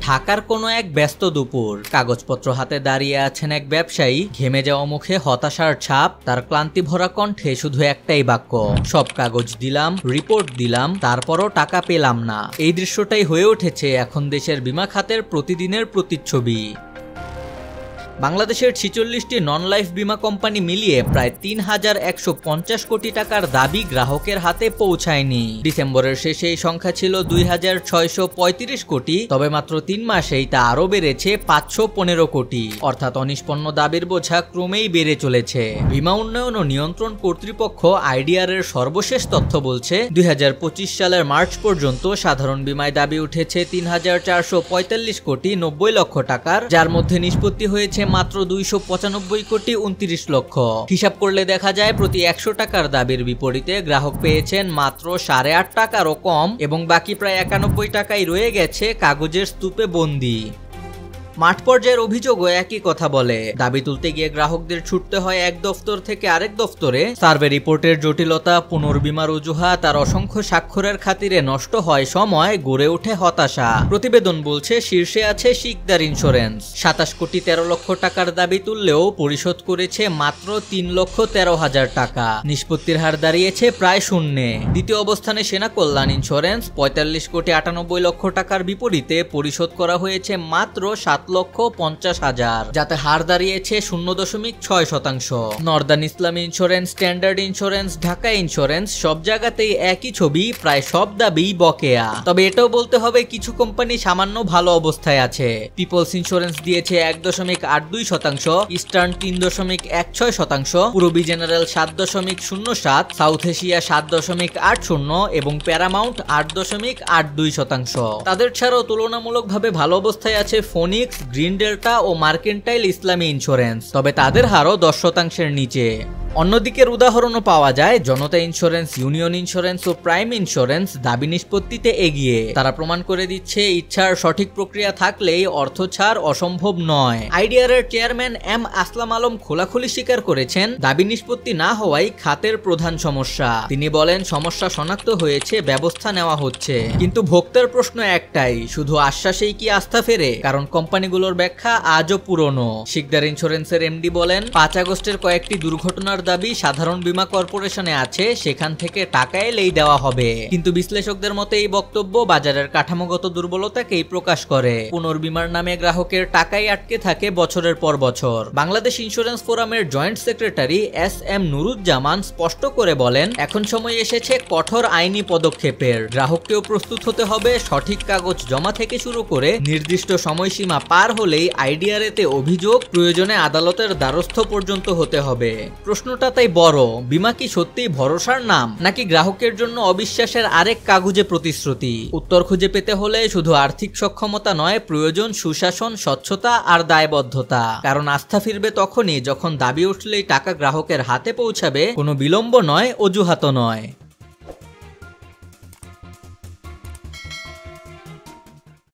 ঢাকার কোনো এক ব্যস্ত দুপুর, কাগজপত্র হাতে দাঁড়িয়ে আছেন এক ব্যবসায়ী। ঘেমে যাওয়া মুখে হতাশার ছাপ, তার ক্লান্তি ভরা কণ্ঠে শুধু একটাই বাক্য, সব কাগজ দিলাম, রিপোর্ট দিলাম, তারপরও টাকা পেলাম না। এই দৃশ্যটাই হয়ে উঠেছে এখন দেশের বীমা খাতের প্রতিদিনের প্রতিচ্ছবি। বাংলাদেশের 46টি নন লাইফ বীমা কোম্পানি মিলিয়ে প্রায় ৩,১৫০ কোটি টাকার দাবি গ্রাহকের হাতে পৌঁছায়নি। ডিসেম্বরের শেষে এই সংখ্যা ছিল ২,৬৩৫ কোটি, তবে মাত্র ৩ মাসেই তা আরও বেড়েছে ৫১৫ কোটি। অর্থাৎ অনিষ্পন্ন দাবির বোঝা ক্রমেই বেড়ে চলেছে। বীমা উন্নয়ন ও নিয়ন্ত্রণ কর্তৃপক্ষ আইডিআর এর সর্বশেষ তথ্য বলছে ২০২৫ সালের মার্চ পর্যন্ত সাধারণ বীমায় দাবি উঠেছে ৩,৪৪৫ কোটি ৯০ লক্ষ টাকার, যার মধ্যে নিষ্পত্তি হয়েছে মাত্র ২৯৫ কোটি ২৯ লক্ষ। হিসাব করলে দেখা যায় প্রতি ১০০ টাকার দাবির বিপরীতে গ্রাহক পেয়েছেন মাত্র ৮.৫ টাকারও কম, এবং বাকি প্রায় ৯১ টাকাই রয়ে গেছে কাগজের স্তূপে বন্দী। মাঠ পর্যায়ের অভিযোগও একই কথা বলে। দাবি তুলতে গিয়ে গ্রাহকদের ছুটতে হয় এক দফতর থেকে আরেক দফতরে। সার্ভে রিপোর্টের জটিলতা, পুনর্বীমার অজুহাত আর অসংখ্য স্বাক্ষরের খাতিরে নষ্ট হয় সময়, গড়ে ওঠে হতাশা। প্রতিবেদন বলছে শীর্ষে আছে শিকদার ইন্স্যুরেন্স। ২৭ কোটি ১৩ লক্ষ টাকার দাবি তুললেও পরিশোধ করেছে মাত্র ৩,১৩,০০০ টাকা। নিষ্পত্তির হার দাঁড়িয়েছে প্রায় শূন্যে। দ্বিতীয় অবস্থানে সেনা কল্যাণ ইন্স্যুরেন্স ৪৫ কোটি ৯৮ লক্ষ টাকার বিপরীতে পরিশোধ করা হয়েছে মাত্র ৭,৫০,০০০, যাতে হার দাঁড়িয়েছে ০.৬%। নর্দার্ন ইসলামী insurance, standard insurance, Dhaka insurance, সব জায়গাতেই একই ছবি, প্রায় সব দাবি বকেয়া। তবে এটাও বলতে হবে কিছু কোম্পানি সামান্য ভালো অবস্থায় আছে। পিপলস ইন্স্যুরেন্স দিয়েছে ১.৮২%, eastern ৩.১৬%, Purabi general ৭.০৭, south Asia ৭.৮০ এবং প্যারামাউন্ট ৮.৮২%। তাদের ছাড়াও তুলনামূলকভাবে ভালো অবস্থায় আছে ফোনিক্স, গ্রিন ডেল্টা ও মার্কেন্টাইল ইসলামী ইন্স্যুরেন্স, তবে তাদের হারও ১০%-এর নিচে। অন্যদিকের উদাহরণও পাওয়া যায় জনতা ইন্স্যুরেন্স, ইউনিয়ন ইন্স্যুরেন্স ও প্রাইম ইন্স্যুরেন্স দাবি নিষ্পত্তিতে এগিয়ে। তারা প্রমাণ করে দিচ্ছে ইচ্ছার সঠিক প্রক্রিয়া থাকলেই অর্থ ছাড় অসম্ভব নয়। আইডিআর এর চেয়ারম্যান এম আসলাম আলম খোলাখুলি স্বীকার করেছেন দাবি নিষ্পত্তি না হওয়াই খাতের প্রধান সমস্যা। তিনি বলেন, সমস্যা শনাক্ত হয়েছে, ব্যবস্থা নেওয়া হচ্ছে, কিন্তু ভোক্তার প্রশ্ন একটাই, শুধু আশ্বাসেই কি আস্থা ফেরে? কারণ কোম্পানিগুলোর ব্যাখ্যা আজও পুরনো। শিকদার ইন্স্যুরেন্সের এমডি বলেন, ৫ আগস্টের কয়েকটি দুর্ঘটনার দাবি সাধারণ বীমা কর্পোরেশনে আছে, সেখান থেকে টাকা এলেই দেওয়া হবে। কিন্তু বিশ্লেষকদের মতে এই বক্তব্য বাজারের কাঠামোগত দুর্বলতাকেই প্রকাশ করে। পুনর্বীমার নামে গ্রাহকের টাকাই আটকে থাকে বছরের পর বছর। বাংলাদেশ ইন্স্যুরেন্স ফোরামের joint secretary S M Nuruzzaman স্পষ্ট করে বলেন, এখন সময় এসেছে কঠোর আইনি পদক্ষেপের। গ্রাহককেও প্রস্তুত হতে হবে। সঠিক কাগজ জমা থেকে শুরু করে নির্দিষ্ট সময়সীমা পার হলেই আইডিআর এতে অভিযোগ, প্রয়োজনে আদালতের দ্বারস্থ পর্যন্ত হতে হবে। প্রশ্নটা তাই বড়, বীমা কি সত্যিই ভরসার নাম, নাকি গ্রাহকের জন্য অবিশ্বাসের আরেক কাগুজে প্রতিশ্রুতি? উত্তর খুঁজে পেতে হলে শুধু আর্থিক সক্ষমতা নয়, প্রয়োজন সুশাসন, স্বচ্ছতা আর দায়বদ্ধতা। কারণ আস্থা ফিরবে তখনই যখন দাবি উঠলেই টাকা গ্রাহকের হাতে পৌঁছাবে, কোনো বিলম্ব নয়, অজুহাতও নয়।